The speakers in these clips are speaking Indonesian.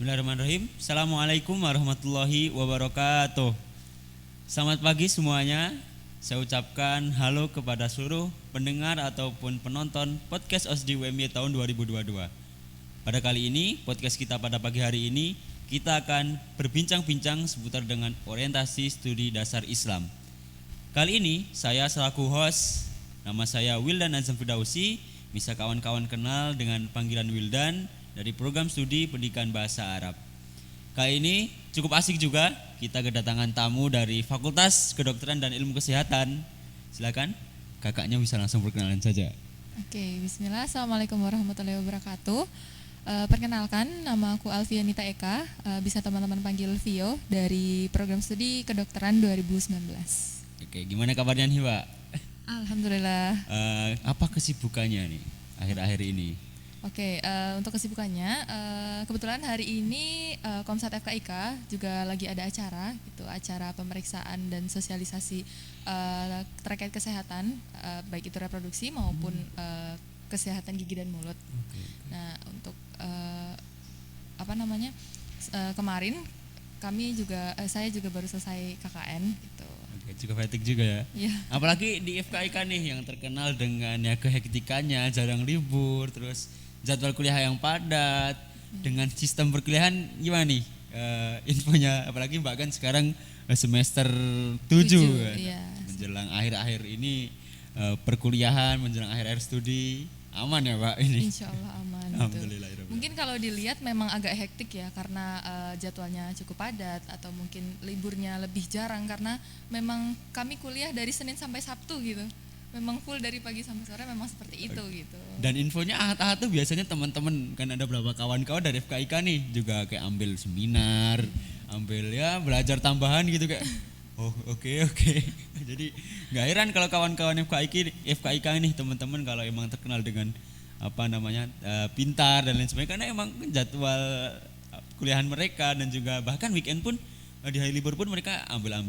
Bismillahirrahmanirrahim. Assalamualaikum warahmatullahi wabarakatuh. Selamat pagi semuanya. Saya ucapkan halo kepada seluruh pendengar ataupun penonton podcast OSDI UMY tahun 2022. Pada kali ini, podcast kita pada pagi hari ini, kita akan berbincang-bincang seputar dengan orientasi studi dasar Islam. Kali ini, saya selaku host, nama saya Wildan Azam Fidausi, bisa kawan-kawan kenal dengan panggilan Wildan, dari program studi pendidikan bahasa Arab. Kali ini cukup asik juga, kita kedatangan tamu dari Fakultas Kedokteran dan Ilmu Kesehatan. Silakan, kakaknya bisa langsung perkenalan saja. Oke, bismillah. Assalamualaikum warahmatullahi wabarakatuh. Perkenalkan, nama aku Alfianita Eka, bisa teman-teman panggil Vio, dari program studi kedokteran 2019. Oke, gimana kabarnya nih, Pak? Alhamdulillah. Apa kesibukannya nih akhir-akhir ini? Oke, untuk kesibukannya, kebetulan hari ini Komsat FKIK juga lagi ada acara, gitu, acara pemeriksaan dan sosialisasi terkait kesehatan, baik itu reproduksi maupun kesehatan gigi dan mulut. Okay. Nah, untuk kemarin kami juga, saya juga baru selesai KKN, gitu. Oke, juga fatigue juga ya. Iya. Apalagi di FKIK nih yang terkenal dengan ya kehektikannya, jarang libur, terus jadwal kuliah yang padat, dengan sistem perkuliahan gimana nih infonya, apalagi Mbak kan sekarang semester 7 kan, iya. menjelang akhir-akhir ini perkuliahan, menjelang akhir-akhir studi, aman ya Mbak ini? Insya Allah aman. Alhamdulillah. Gitu. Mungkin kalau dilihat memang agak hektik ya, karena jadwalnya cukup padat, atau mungkin liburnya lebih jarang, karena memang kami kuliah dari Senin sampai Sabtu gitu. Memang full dari pagi sampai sore, memang seperti itu gitu. Dan infonya ahad-ahad tuh biasanya teman-teman, kan ada beberapa kawan-kawan dari FKIK nih juga kayak ambil seminar, ambil ya belajar tambahan gitu kayak oke. Jadi nggak heran kalau kawan-kawan FKIK nih teman-teman kalau emang terkenal dengan pintar dan lain sebagainya, karena emang jadwal kuliahan mereka dan juga bahkan weekend pun di hari libur pun mereka ambil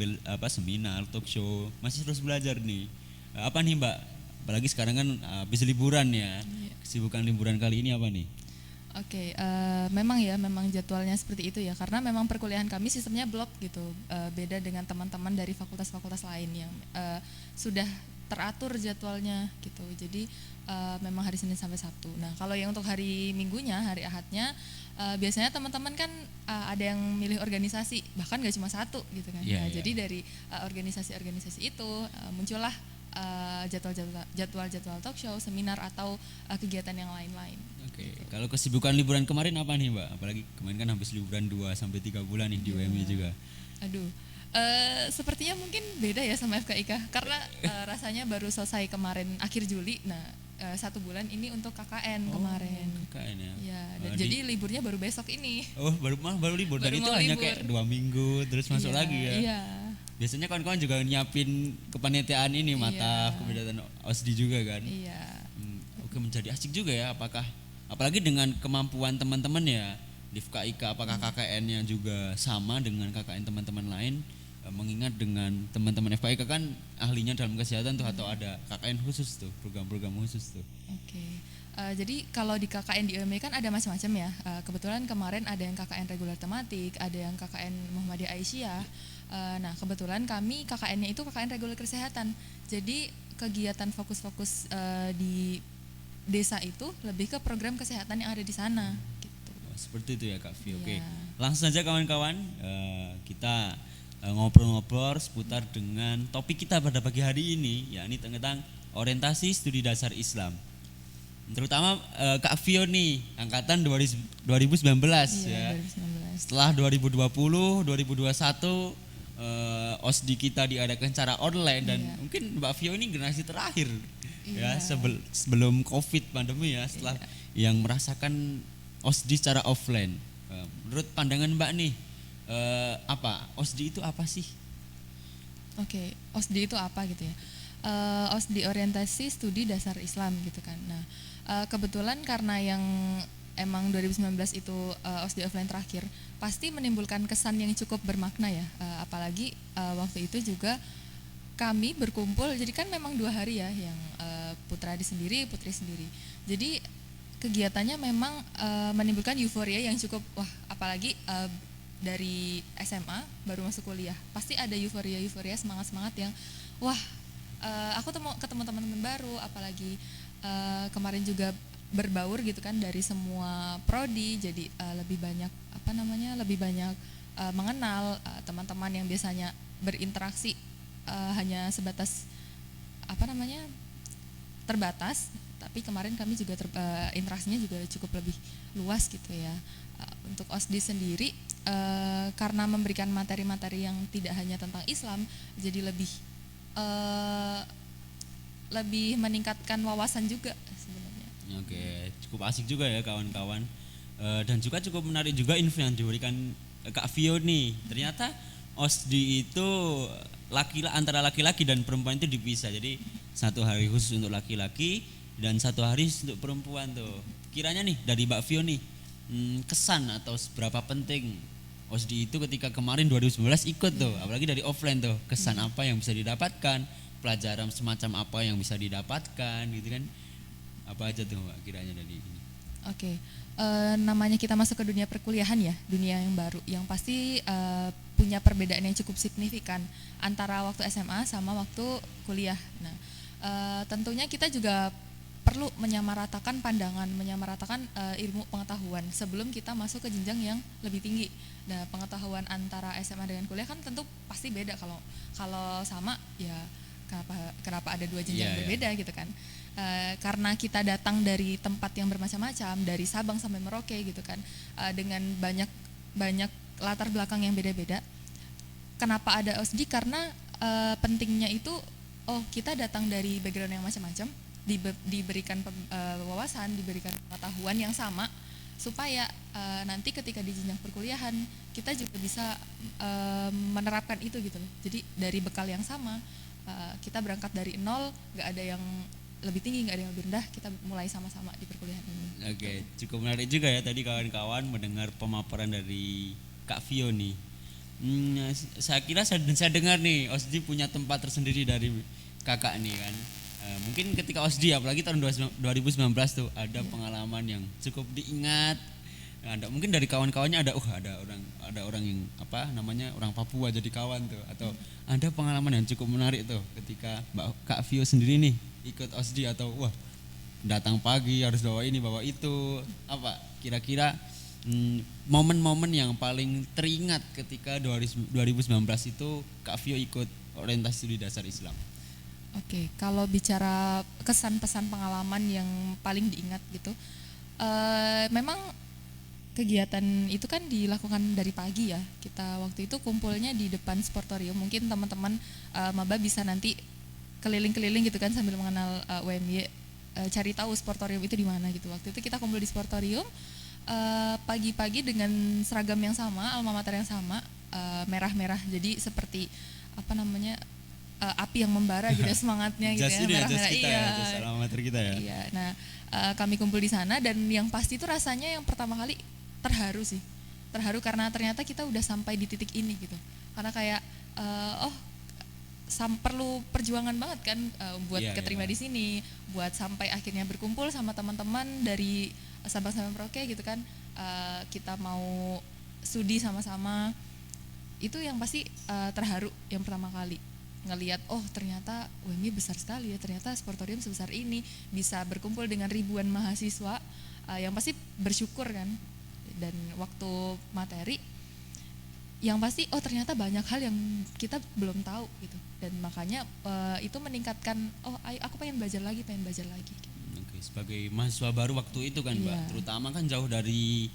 seminar, talk show, masih terus belajar nih. Apa nih Mbak? Apalagi sekarang kan habis liburan ya. Kesibukan liburan kali ini apa nih? Oke, memang jadwalnya seperti itu ya, karena memang perkuliahan kami sistemnya blok gitu, beda dengan teman-teman dari fakultas-fakultas lain yang sudah teratur jadwalnya gitu. Jadi memang hari Senin sampai Sabtu. Nah, kalau yang untuk hari Minggunya, hari Ahadnya, biasanya teman-teman kan ada yang milih organisasi, bahkan gak cuma satu gitu kan. Jadi dari organisasi-organisasi itu muncullah jadwal talk show, seminar, atau kegiatan yang lain-lain. Oke. Kalau kesibukan liburan kemarin apa nih Mbak? Apalagi kemarin kan habis liburan 2-3 bulan nih di UMY juga. Aduh, sepertinya mungkin beda ya sama FKIK, karena rasanya baru selesai kemarin akhir Juli. Nah, 1 bulan ini untuk KKN kemarin. KKN ya. Ya, jadi liburnya baru besok ini. Oh, baru libur. Dan itu hanya kayak 2 minggu terus masuk lagi ya. Iya. Biasanya kawan-kawan juga nyiapin kepanitiaan ini, mata kebedasan OSDI juga kan. Iya. Oke, menjadi asik juga ya. Apalagi dengan kemampuan teman-teman ya di FKIK, apakah KKN-nya juga sama dengan KKN teman-teman lain? Mengingat dengan teman-teman FKIK kan ahlinya dalam kesehatan tuh, atau ada KKN khusus tuh, program-program khusus tuh. Oke. Jadi kalau di KKN di UMY kan ada macam-macam ya. Kebetulan kemarin ada yang KKN reguler tematik, ada yang KKN Muhammadiyah Aisyah. Nah, kebetulan kami KKN-nya itu KKN reguler kesehatan. Jadi kegiatan fokus-fokus di desa itu lebih ke program kesehatan yang ada di sana. Gitu. Seperti itu ya Kak Vi. Ya. Oke, langsung saja kawan-kawan, kita ngobrol-ngobrol seputar dengan topik kita pada pagi hari ini, yakni tentang orientasi studi dasar Islam. Terutama Kak Vio nih, angkatan 2019 ya. 2019. Setelah 2020, 2021 OSDI kita diadakan secara online, dan mungkin Mbak Vio ini generasi terakhir ya sebelum Covid pandemi ya, setelah yang merasakan OSDI secara offline. Menurut pandangan Mbak nih, OSDI itu apa sih? Oke, OSDI itu apa gitu ya? OSDI orientasi studi dasar Islam gitu kan. Nah, kebetulan karena yang emang 2019 itu OSDI offline terakhir, pasti menimbulkan kesan yang cukup bermakna ya. Apalagi waktu itu juga kami berkumpul, jadi kan memang 2 hari ya, yang putra sendiri, putri sendiri. Jadi kegiatannya memang menimbulkan euforia yang cukup wah, apalagi dari SMA baru masuk kuliah pasti ada euforia semangat yang wah, aku ketemu teman-teman baru, apalagi kemarin juga berbaur gitu kan dari semua prodi, jadi lebih banyak lebih banyak mengenal teman-teman yang biasanya berinteraksi hanya sebatas terbatas, tapi kemarin kami juga interaksinya juga cukup lebih luas gitu ya. Untuk OSDI sendiri karena memberikan materi-materi yang tidak hanya tentang Islam, jadi lebih meningkatkan wawasan juga sebenarnya. Oke, cukup asik juga ya kawan-kawan. Dan juga cukup menarik juga info yang diberikan Kak Vio nih. Ternyata OSDI itu antara laki-laki dan perempuan itu dipisah. Jadi satu hari khusus untuk laki-laki dan satu hari untuk perempuan tuh. Kiranya nih dari Mbak Vio nih, kesan atau seberapa penting OSDI itu ketika kemarin 2019 ikut tuh, apalagi dari offline tuh, kesan apa yang bisa didapatkan, pelajaran semacam apa yang bisa didapatkan gitu kan, apa aja tuh Mbak kiranya dari ini. Oke, namanya kita masuk ke dunia perkuliahan ya, dunia yang baru, yang pasti punya perbedaan yang cukup signifikan antara waktu SMA sama waktu kuliah. Nah, tentunya kita juga perlu menyamaratakan pandangan, menyamaratakan ilmu pengetahuan sebelum kita masuk ke jenjang yang lebih tinggi. Nah, pengetahuan antara SMA dengan kuliah kan tentu pasti beda. Kalau sama ya kenapa ada dua jenjang berbeda gitu kan? Karena kita datang dari tempat yang bermacam-macam, dari Sabang sampai Merauke gitu kan, dengan banyak latar belakang yang beda-beda. Kenapa ada OSDI? Karena pentingnya itu, kita datang dari background yang macam-macam, diberikan wawasan, diberikan pengetahuan yang sama, supaya nanti ketika di jenjang perkuliahan kita juga bisa menerapkan itu gitu loh. Jadi dari bekal yang sama, kita berangkat dari nol, nggak ada yang lebih tinggi, nggak ada yang lebih rendah, kita mulai sama-sama di perkuliahan ini. Oke, cukup menarik juga ya tadi kawan-kawan mendengar pemaparan dari Kak Vio nih. Saya kira saya dengar nih OSDI punya tempat tersendiri dari kakak nih kan. Mungkin ketika OSDI apalagi tahun 2019 tuh ada pengalaman yang cukup diingat. Mungkin dari kawan-kawannya ada orang yang orang Papua jadi kawan tuh, atau ada pengalaman yang cukup menarik tuh ketika Mbak Kak Vio sendiri nih ikut OSDI, atau wah datang pagi harus bawa ini bawa itu, apa kira-kira momen-momen yang paling teringat ketika 2019 itu Kak Vio ikut orientasi studi dasar Islam. Oke, kalau bicara kesan pesan pengalaman yang paling diingat gitu, memang kegiatan itu kan dilakukan dari pagi ya. Kita waktu itu kumpulnya di depan sportorium. Mungkin teman-teman maba bisa nanti keliling-keliling gitu kan sambil mengenal UMY, cari tahu sportorium itu di mana gitu. Waktu itu kita kumpul di sportorium pagi-pagi dengan seragam yang sama, alma mater yang sama, merah-merah. Jadi seperti api yang membara gitu ya, semangatnya gitu ya, merah-merah. Jas alma mater kita ya. Iya. Nah, kami kumpul di sana dan yang pasti itu rasanya yang pertama kali terharu sih. Terharu karena ternyata kita udah sampai di titik ini gitu. Karena kayak perlu perjuangan banget kan buat keterima di sini, buat sampai akhirnya berkumpul sama teman-teman dari Sabang sampai Merauke gitu kan. Kita mau studi sama-sama. Itu yang pasti terharu yang pertama kali ngelihat, ternyata UMY besar sekali ya, ternyata sportorium sebesar ini, bisa berkumpul dengan ribuan mahasiswa, yang pasti bersyukur kan. Dan waktu materi yang pasti ternyata banyak hal yang kita belum tahu gitu, dan makanya itu meningkatkan aku pengen belajar lagi gitu. Oke, sebagai mahasiswa baru waktu itu kan Mbak, terutama kan jauh dari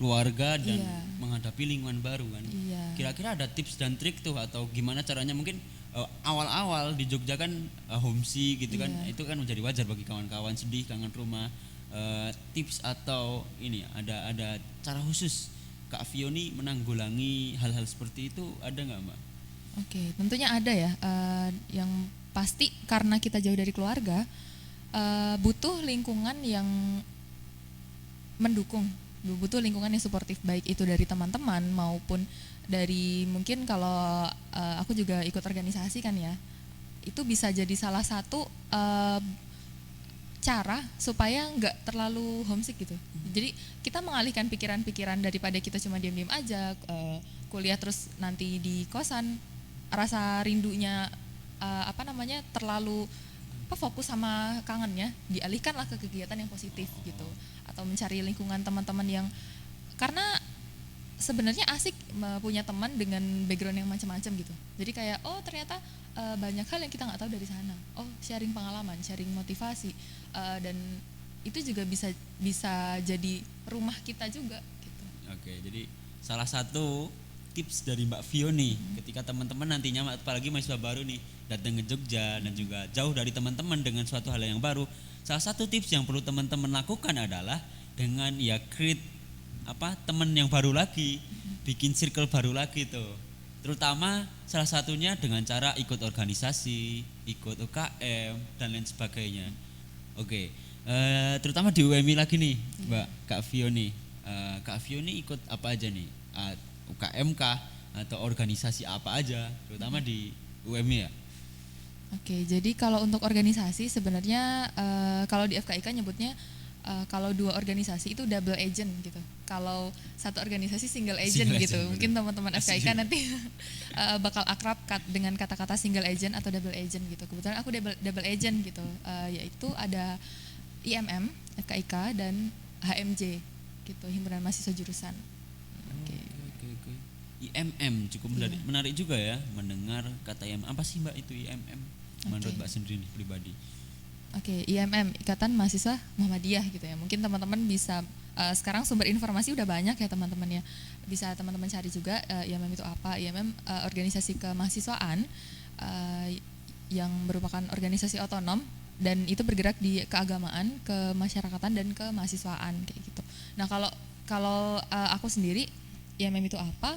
keluarga dan menghadapi lingkungan baru kan. Kira-kira ada tips dan trik tuh atau gimana caranya, mungkin awal-awal di Jogja kan homesick gitu kan, itu kan menjadi wajar bagi kawan-kawan, sedih, kangen rumah. Tips atau ini ada cara khusus Kak Vio nih menanggulangi hal-hal seperti itu, ada nggak Mbak? Oke, tentunya ada ya. Yang pasti karena kita jauh dari keluarga, butuh lingkungan yang mendukung, butuh lingkungan yang suportif, baik itu dari teman-teman maupun dari, mungkin kalau aku juga ikut organisasi kan ya, itu bisa jadi salah satu cara supaya nggak terlalu homesick gitu. Jadi kita mengalihkan pikiran-pikiran daripada kita cuma diam-diam aja kuliah terus nanti di kosan, rasa rindunya terlalu fokus sama kangennya, dialihkanlah ke kegiatan yang positif gitu, atau mencari lingkungan teman-teman yang, karena sebenarnya asik punya teman dengan background yang macam-macam gitu. Jadi kayak ternyata banyak hal yang kita nggak tahu dari sana. Sharing pengalaman, sharing motivasi, dan itu juga bisa jadi rumah kita juga gitu. Oke, jadi salah satu tips dari Mbak Vio nih, ketika teman-teman nantinya apalagi mahasiswa baru nih datang ke Jogja dan juga jauh dari teman-teman dengan suatu hal yang baru, salah satu tips yang perlu teman-teman lakukan adalah dengan create teman yang baru lagi, bikin circle baru lagi tuh. Terutama salah satunya dengan cara ikut organisasi, ikut UKM dan lain sebagainya. Oke, terutama di UMI lagi nih, Mbak Kak Vio nih. Kak Vio nih ikut apa aja nih? UKM kah atau organisasi apa aja, terutama di UMI ya? Oke, jadi kalau untuk organisasi sebenarnya kalau di FKIK nyebutnya kalau 2 organisasi itu double agent gitu. Kalau satu organisasi single agent gitu. Mungkin teman-teman FKIK nanti bakal akrab dengan kata-kata single agent atau double agent gitu. Kebetulan aku double agent gitu, yaitu ada IMM, FKIK dan HMJ gitu, Himpunan Mahasiswa Jurusan. Oke. IMM cukup menarik juga ya mendengar kata IMM. Apa sih Mbak itu IMM? Menurut Mbak sendiri pribadi. Oke, IMM, Ikatan Mahasiswa Muhammadiyah gitu ya. Mungkin teman-teman bisa sekarang sumber informasi udah banyak ya teman-teman ya. Bisa teman-teman cari juga IMM itu apa. IMM organisasi kemahasiswaan yang merupakan organisasi otonom dan itu bergerak di keagamaan, kemasyarakatan dan kemahasiswaan kayak gitu. Nah, kalau aku sendiri IMM itu apa?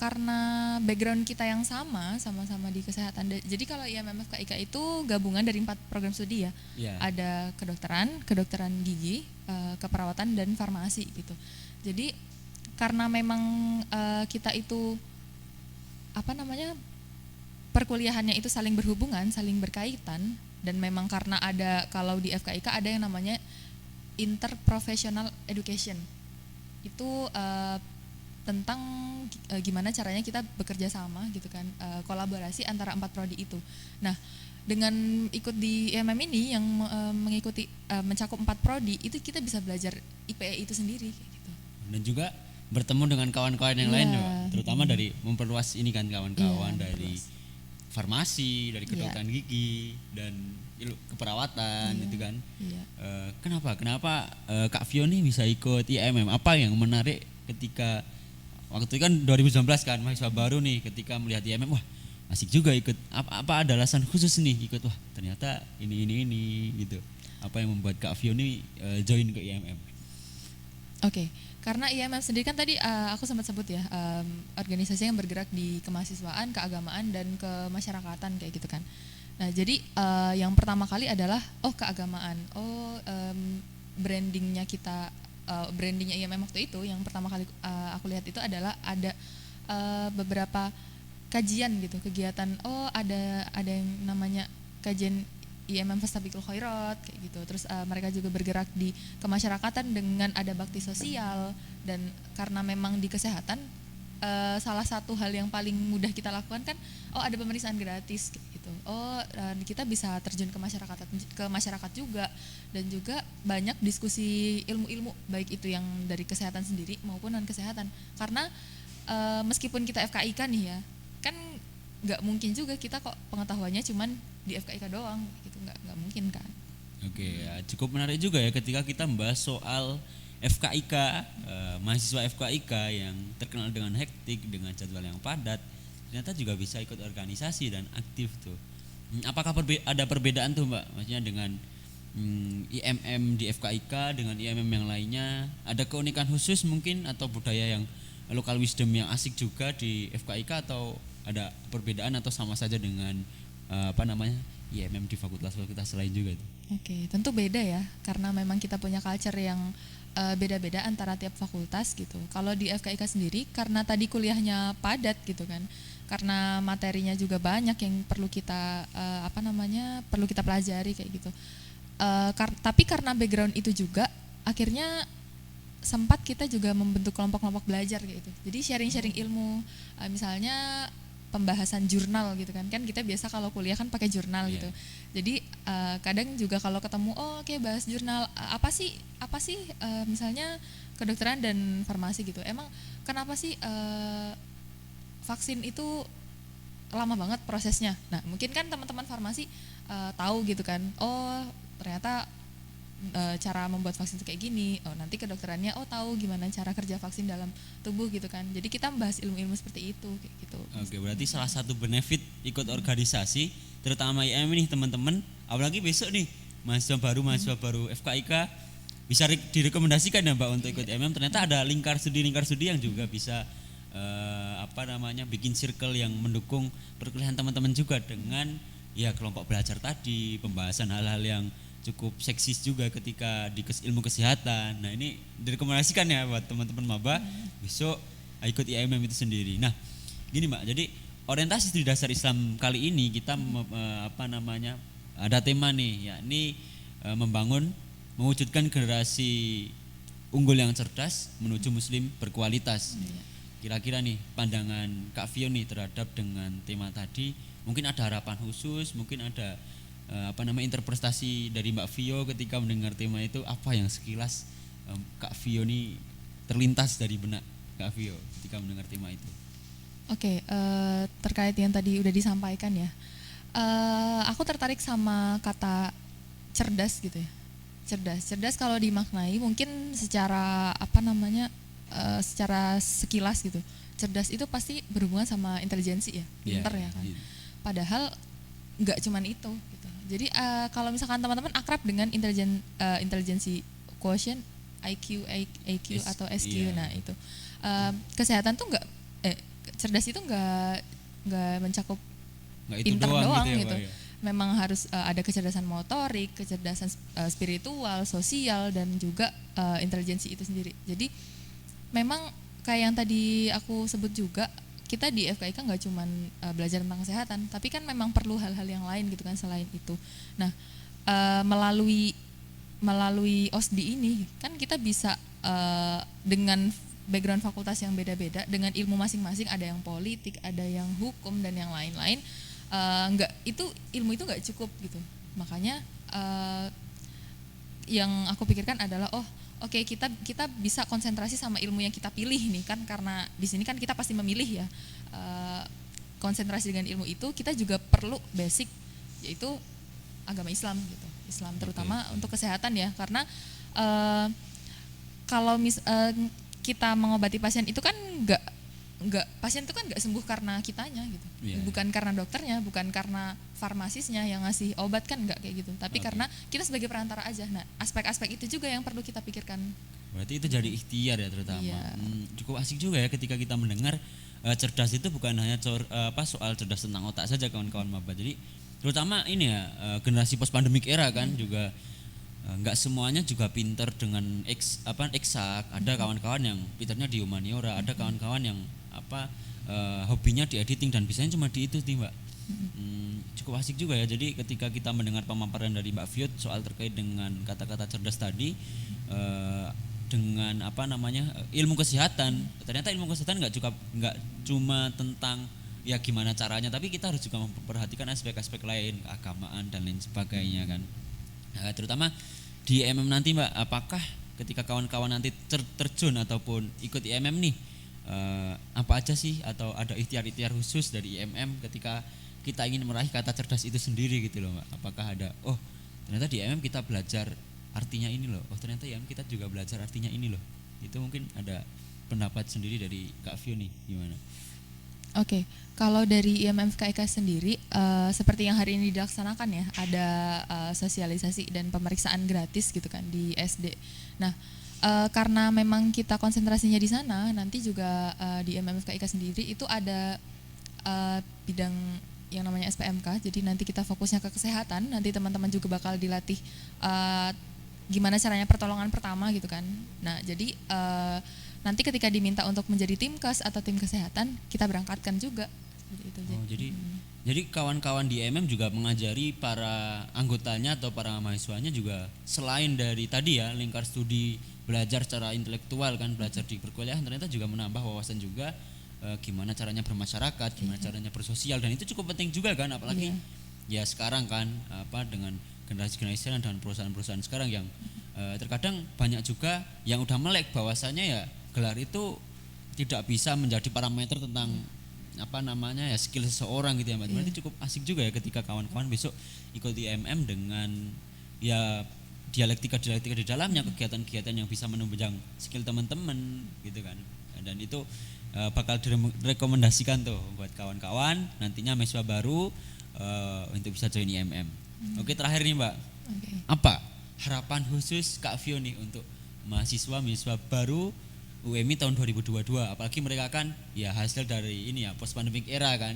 Karena background kita yang sama-sama di kesehatan. Jadi kalau IMM FKIK itu gabungan dari 4 program studi ya. Ada kedokteran gigi, keperawatan dan farmasi gitu. Jadi karena memang kita itu perkuliahannya itu saling berhubungan, saling berkaitan, dan memang karena kalau di FKIK ada yang namanya interprofessional education. Itu tentang gimana caranya kita bekerja sama gitu kan, kolaborasi antara 4 prodi itu. Nah, dengan ikut di IMM ini yang mengikuti mencakup 4 prodi itu kita bisa belajar IPE itu sendiri gitu. Dan juga bertemu dengan kawan-kawan yang lain ya, terutama dari memperluas ini kan kawan-kawan dari farmasi, dari kedokteran gigi dan keperawatan gitu kan. Kenapa Kak Vio nih bisa ikut IMM? Apa yang menarik ketika waktu itu kan 2019 kan, mahasiswa baru nih, ketika melihat IMM, wah asik juga ikut. Apa ada alasan khusus nih ikut? Wah ternyata ini gitu. Apa yang membuat Kak Vio nih join ke IMM? Oke, karena IMM sendiri kan tadi aku sempat sebut ya, organisasi yang bergerak di kemahasiswaan, keagamaan dan kemasyarakatan kayak gitu kan. Nah jadi yang pertama kali adalah keagamaan, brandingnya kita. Brandingnya IMM waktu itu yang pertama kali aku lihat itu adalah ada beberapa kajian gitu, kegiatan ada yang namanya kajian IMM Fastabiqul Khairat kayak gitu. Terus mereka juga bergerak di kemasyarakatan dengan ada bakti sosial, dan karena memang di kesehatan salah satu hal yang paling mudah kita lakukan kan ada pemeriksaan gratis gitu. Kita bisa terjun ke masyarakat juga, dan juga banyak diskusi ilmu-ilmu baik itu yang dari kesehatan sendiri maupun non kesehatan. Karena meskipun kita FKIK nih ya, kan nggak mungkin juga kita kok pengetahuannya cuman di FKIK doang gitu, nggak mungkin kan. Oke, ya, cukup menarik juga ya ketika kita membahas soal FKIK, mahasiswa FKIK yang terkenal dengan hektik, dengan jadwal yang padat, ternyata juga bisa ikut organisasi dan aktif tuh. Apakah ada perbedaan tuh Mbak? Maksudnya dengan IMM di FKIK dengan IMM yang lainnya, ada keunikan khusus mungkin atau budaya yang local wisdom yang asik juga di FKIK, atau ada perbedaan atau sama saja dengan IMM di fakultas-fakultas lain juga tuh? Oke, tentu beda ya, karena memang kita punya culture yang beda-beda antara tiap fakultas gitu. Kalau di FKIK sendiri karena tadi kuliahnya padat gitu kan, karena materinya juga banyak yang perlu kita perlu kita pelajari kayak gitu. Tapi karena background itu juga akhirnya sempat kita juga membentuk kelompok-kelompok belajar gitu. Jadi sharing-sharing ilmu, misalnya pembahasan jurnal gitu kan kita biasa kalau kuliah kan pakai jurnal gitu. Jadi kadang juga kalau ketemu oke, bahas jurnal apa sih misalnya kedokteran dan farmasi gitu. Emang kenapa sih vaksin itu lama banget prosesnya? Nah mungkin kan teman-teman farmasi tahu gitu kan. Ternyata cara membuat vaksin itu kayak gini. Nanti kedokterannya tahu gimana cara kerja vaksin dalam tubuh gitu kan. Jadi kita membahas ilmu-ilmu seperti itu kayak gitu. Oke, berarti salah satu benefit ikut organisasi terutama IM nih teman-teman, apalagi besok nih mahasiswa baru FKIK bisa direkomendasikan ya Mbak untuk ikut IMM. Ternyata ada lingkar studi yang juga bisa bikin circle yang mendukung perkuliahan teman-teman juga dengan ya kelompok belajar tadi, pembahasan hal-hal yang cukup seksis juga ketika di ilmu kesehatan. Nah ini direkomendasikan ya buat teman-teman maba besok ikut IMM itu sendiri. Nah gini Mbak, jadi orientasi studi dasar Islam kali ini kita ada tema nih, yakni mewujudkan generasi unggul yang cerdas menuju muslim berkualitas. Kira-kira nih pandangan Kak Vio nih terhadap dengan tema tadi, mungkin ada harapan khusus, mungkin ada interpretasi dari Mbak Vio ketika mendengar tema itu, apa yang sekilas Kak Vio nih terlintas dari benak Kak Vio ketika mendengar tema itu? Oke, terkait yang tadi udah disampaikan ya, aku tertarik sama kata cerdas gitu ya. Cerdas kalau dimaknai mungkin secara secara sekilas gitu. Cerdas itu pasti berhubungan sama intelijensi ya, pinter ya kan. Padahal nggak cuman itu gitu. Jadi kalau misalkan teman-teman akrab dengan intelijensi quotient IQ atau SQ, nah itu kesehatan tuh cerdas itu nggak mencakup pinter doang gitu. Ya. Memang harus ada kecerdasan motorik, kecerdasan spiritual, sosial, dan juga intelijensi itu sendiri. Jadi memang kayak yang tadi aku sebut juga, kita di FKIK nggak cuma belajar tentang kesehatan, tapi kan memang perlu hal-hal yang lain gitu kan selain itu. Nah melalui OSDI ini kan kita bisa dengan background fakultas yang beda-beda, dengan ilmu masing-masing, ada yang politik, ada yang hukum dan yang lain-lain. Ilmu itu nggak cukup gitu. Makanya yang aku pikirkan adalah oke, kita bisa konsentrasi sama ilmu yang kita pilih nih kan, karena di sini kan kita pasti memilih ya. Konsentrasi dengan ilmu itu kita juga perlu basic, yaitu agama Islam gitu. Islam terutama untuk kesehatan ya, karena kalau kita mengobati pasien itu kan pasien itu kan nggak sembuh karena kitanya gitu, bukan karena dokternya, bukan karena farmasisnya yang ngasih obat, kan nggak kayak gitu, tapi karena kita sebagai perantara aja. Nah aspek-aspek itu juga yang perlu kita pikirkan. Berarti itu jadi ikhtiar ya terutama. Cukup asik juga ya ketika kita mendengar cerdas itu bukan hanya soal cerdas tentang otak saja kawan-kawan maba. Jadi terutama ini ya generasi post pandemic era kan juga nggak semuanya juga pinter dengan eksak. Ada kawan-kawan yang pinternya di humaniora, ada kawan-kawan yang hobinya di editing dan bisanya cuma di itu nih Mbak. Cukup asik juga ya. Jadi ketika kita mendengar pemaparan dari Mbak Viot soal terkait dengan kata-kata cerdas tadi dengan ilmu kesehatan, ternyata ilmu kesehatan nggak cuma tentang ya gimana caranya, tapi kita harus juga memperhatikan aspek-aspek lain, keagamaan dan lain sebagainya kan. Terutama di IMM nanti Mbak, apakah ketika kawan-kawan nanti terjun ataupun ikut IMM nih, apa aja sih atau ada ikhtiar-ikhtiar khusus dari IMM ketika kita ingin meraih kata cerdas itu sendiri gitu loh Mbak? Apakah ada, ternyata di IMM kita belajar artinya ini loh, ternyata IMM kita juga belajar artinya ini loh. Itu mungkin ada pendapat sendiri dari Kak Vio nih, gimana? Oke, kalau dari IMM FKIK sendiri, seperti yang hari ini dilaksanakan ya, ada sosialisasi dan pemeriksaan gratis gitu kan di SD. Nah, karena memang kita konsentrasinya di sana, nanti juga di IMM FKIK sendiri itu ada bidang yang namanya SPMK. Jadi nanti kita fokusnya ke kesehatan. Nanti teman-teman juga bakal dilatih gimana caranya pertolongan pertama gitu kan. Nah, jadi nanti ketika diminta untuk menjadi tim kes atau tim kesehatan, kita berangkatkan juga seperti itu. Oh, jadi kawan-kawan di MM juga mengajari para anggotanya atau para mahasiswanya juga selain dari tadi ya lingkar studi belajar secara intelektual kan, belajar di perkuliahan, ternyata juga menambah wawasan juga gimana caranya bermasyarakat, gimana caranya bersosial, dan itu cukup penting juga kan, apalagi ya sekarang kan dengan generasi-generasi sekarang, dengan perusahaan-perusahaan sekarang yang terkadang banyak juga yang udah melek bahwasanya ya gelar itu tidak bisa menjadi parameter tentang skill seseorang gitu ya Mbak. Berarti cukup asik juga ya ketika kawan-kawan besok ikuti MM dengan ya dialektika di dalamnya, kegiatan-kegiatan yang bisa menunjang skill teman-teman gitu kan. Dan itu bakal direkomendasikan tuh buat kawan-kawan nantinya mahasiswa baru untuk bisa join IMM. Oke, terakhir nih Mbak. Apa harapan khusus Kak Vio nih untuk mahasiswa baru UMI tahun 2022, apalagi mereka kan ya hasil dari ini ya post pandemic era kan.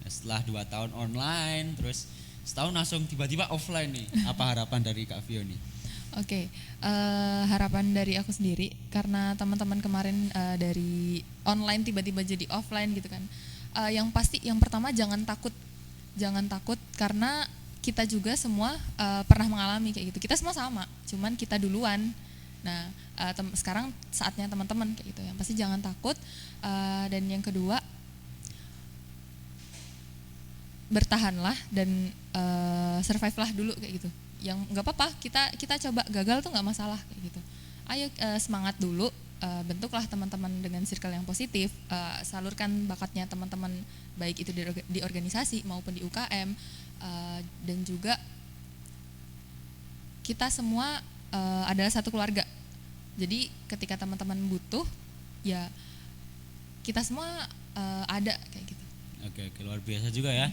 Setelah 2 tahun online terus setahun langsung tiba-tiba offline nih. Apa harapan dari Kak Vio nih? Oke, harapan dari aku sendiri karena teman-teman kemarin dari online tiba-tiba jadi offline gitu kan. Yang pasti yang pertama jangan takut karena kita juga semua pernah mengalami kayak gitu. Kita semua sama, cuman kita duluan. Nah, sekarang saatnya teman-teman kayak gitu. Yang pasti jangan takut. Dan yang kedua, bertahanlah dan survive lah dulu kayak gitu. Yang nggak apa-apa, kita coba gagal tuh nggak masalah kayak gitu. Ayo semangat dulu, bentuklah teman-teman dengan circle yang positif, salurkan bakatnya teman-teman baik itu di organisasi maupun di UKM, dan juga kita semua adalah satu keluarga. Jadi ketika teman-teman butuh, ya kita semua ada kayak gitu. Oke, luar biasa juga ya.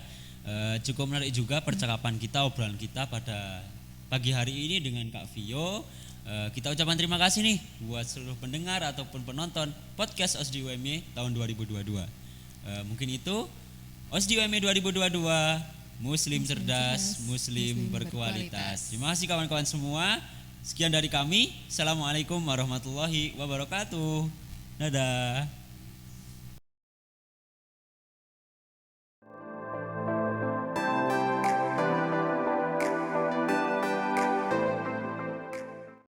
Cukup menarik juga percakapan kita, obrolan kita pada pagi hari ini dengan Kak Vio. Kita ucapkan terima kasih nih buat seluruh pendengar ataupun penonton podcast OSDI UMY tahun 2022. Mungkin itu OSDI UMY 2022, Muslim cerdas, Muslim berkualitas. Terima kasih kawan-kawan semua. Sekian dari kami. Assalamualaikum warahmatullahi wabarakatuh. Dadah.